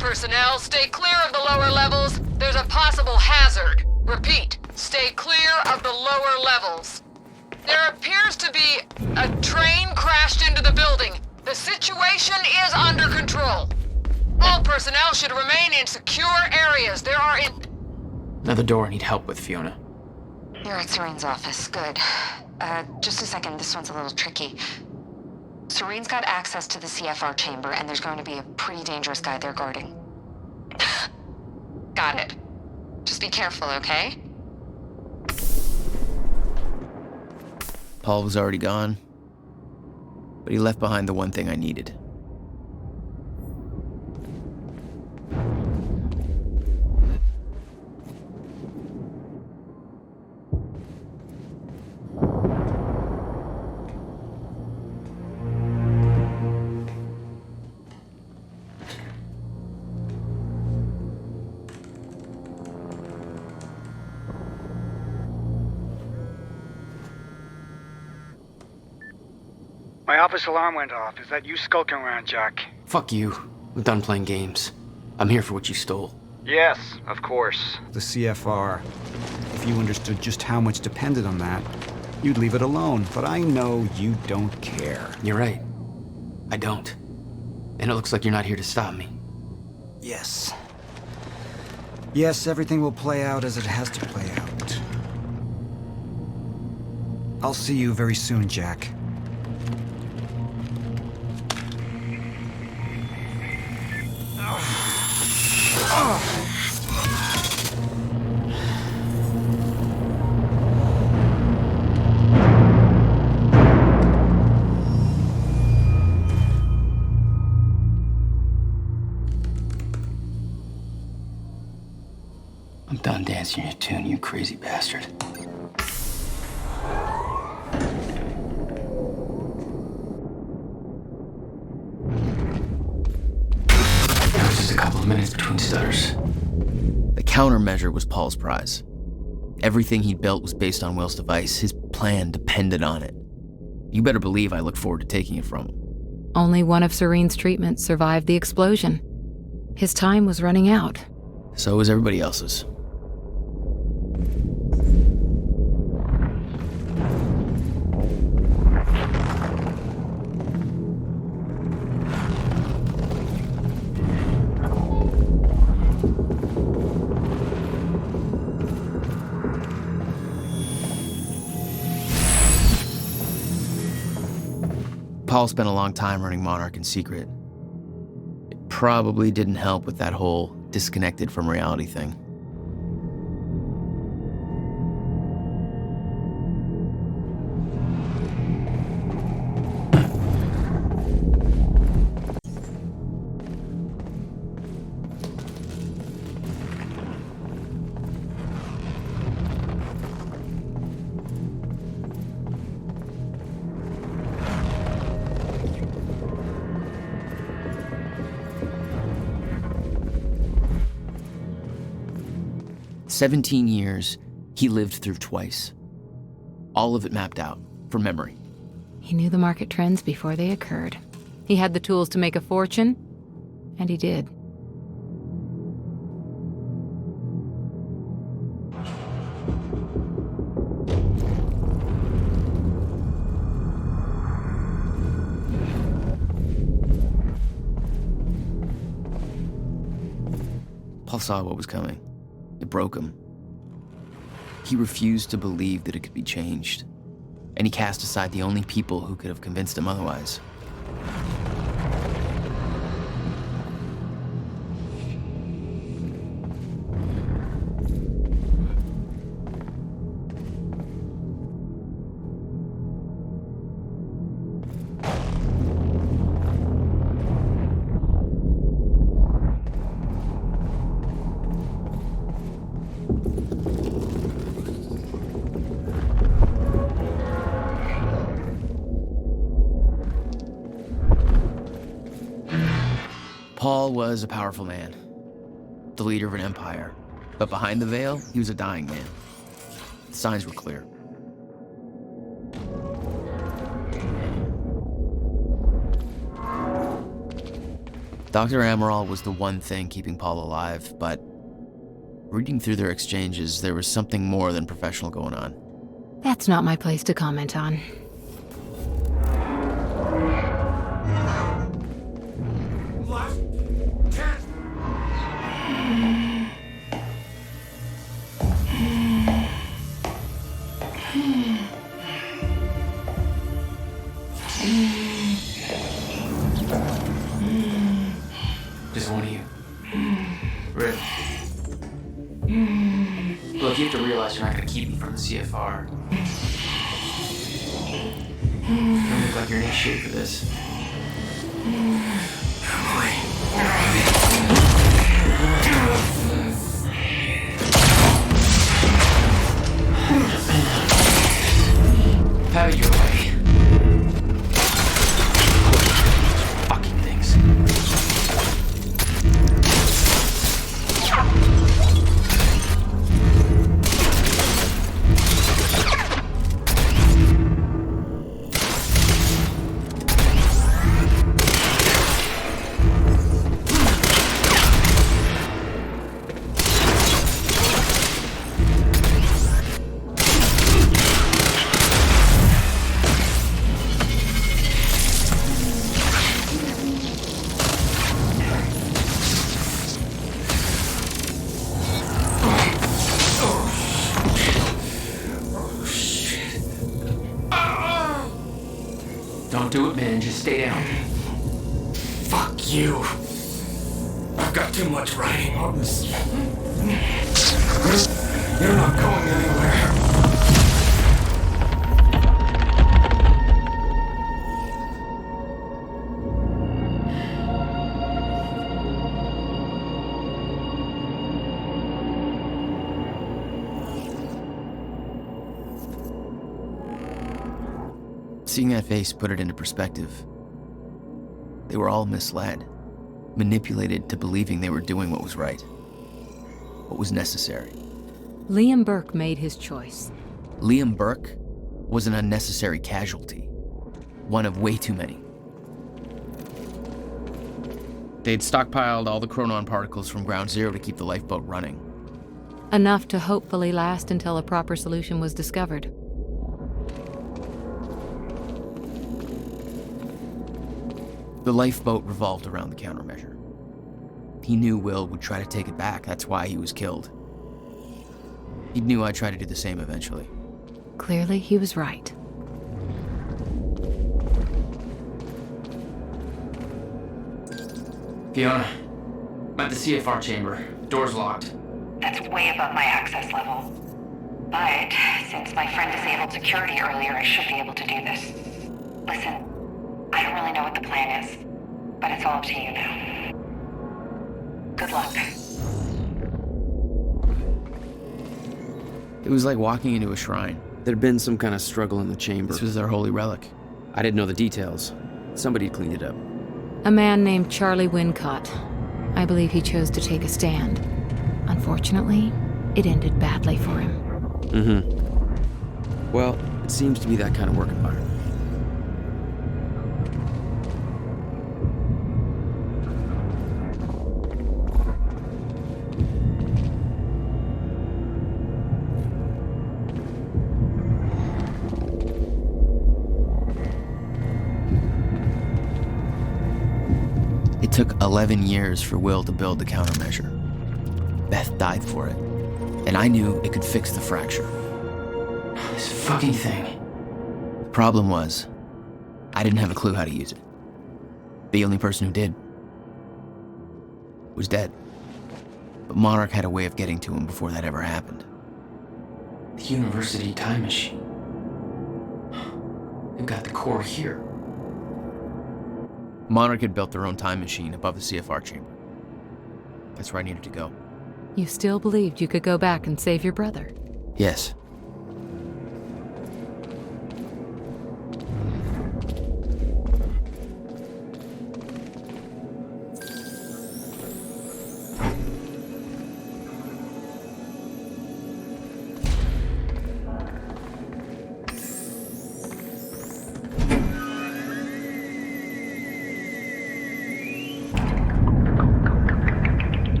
personnel, stay clear of the lower levels. There's a possible hazard. Repeat, stay clear of the lower levels. There appears to be a train crashed into the building. The situation is under control. All personnel should remain in secure areas. There are Another door I need help with, Fiona. You're at Serene's office. Good. Just a second. This one's a little tricky. Serene's got access to the CFR chamber, and there's going to be a pretty dangerous guy there guarding. Got it. Just be careful, okay? Paul was already gone, but he left behind the one thing I needed. My office alarm went off. Is that you skulking around, Jack? Fuck you. I'm done playing games. I'm here for what you stole. Yes, of course. The CFR. If you understood just how much depended on that, you'd leave it alone. But I know you don't care. You're right. I don't. And it looks like you're not here to stop me. Yes. Yes, everything will play out as it has to play out. I'll see you very soon, Jack. I'm done dancing your tune, you crazy bastard. It was just a couple of minutes between stutters. The countermeasure was Paul's prize. Everything he'd built was based on Will's device. His plan depended on it. You better believe I look forward to taking it from him. Only one of Serene's treatments survived the explosion. His time was running out. So was everybody else's. Paul spent a long time running Monarch in secret. It probably didn't help with that whole disconnected from reality thing. "17 years, he lived through twice. All of it mapped out, from memory. He knew the market trends before they occurred. He had the tools to make a fortune, and he did. Paul saw what was coming. It broke him. He refused to believe that it could be changed, and he cast aside the only people who could have convinced him otherwise. Paul was a powerful man, the leader of an empire, but behind the veil, he was a dying man. The signs were clear. Dr. Amaral was the one thing keeping Paul alive, but reading through their exchanges, there was something more than professional going on. That's not my place to comment on. Just one of you. Really? Look, you have to realize you're not going to keep me from the CFR. You don't look like you're in any shape for this. Have it your way. Fucking things. Don't do it, man. Just stay down. Fuck you. I've got too much writing on this. You're not going anywhere. Seeing that face put it into perspective. They were all misled, manipulated to believing they were doing what was right, what was necessary. Liam Burke made his choice. Liam Burke was an unnecessary casualty, one of way too many. They'd stockpiled all the chronon particles from Ground Zero to keep the lifeboat running. Enough to hopefully last until a proper solution was discovered. The lifeboat revolved around the countermeasure. He knew Will would try to take it back, that's why he was killed. He knew I'd try to do the same eventually. Clearly, he was right. Fiona, I'm at the CFR chamber. Door's locked. That's way above my access level. But since my friend disabled security earlier, I should be able to do this. Listen, I don't really know what the plan is, but it's all up to you now. Good luck. It was like walking into a shrine. There'd been some kind of struggle in the chamber. This was their holy relic. I didn't know the details. Somebody cleaned it up. A man named Charlie Wincott. I believe he chose to take a stand. Unfortunately, it ended badly for him. Mm-hmm. Well, it seems to be that kind of work environment. It took 11 years for Will to build the countermeasure. Beth died for it, and I knew it could fix the fracture. This fucking thing. The problem was, I didn't have a clue how to use it. The only person who did was dead. But Monarch had a way of getting to him before that ever happened. The university time machine. They've got the core here. Monarch had built their own time machine above the CFR chamber. That's where I needed to go. You still believed you could go back and save your brother? Yes.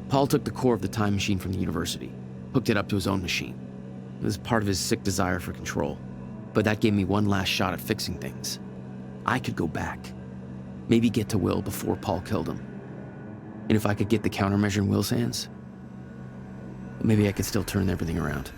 Paul took the core of the time machine from the university, hooked it up to his own machine. It was part of his sick desire for control. But that gave me one last shot at fixing things. I could go back. Maybe get to Will before Paul killed him. And if I could get the countermeasure in Will's hands, maybe I could still turn everything around.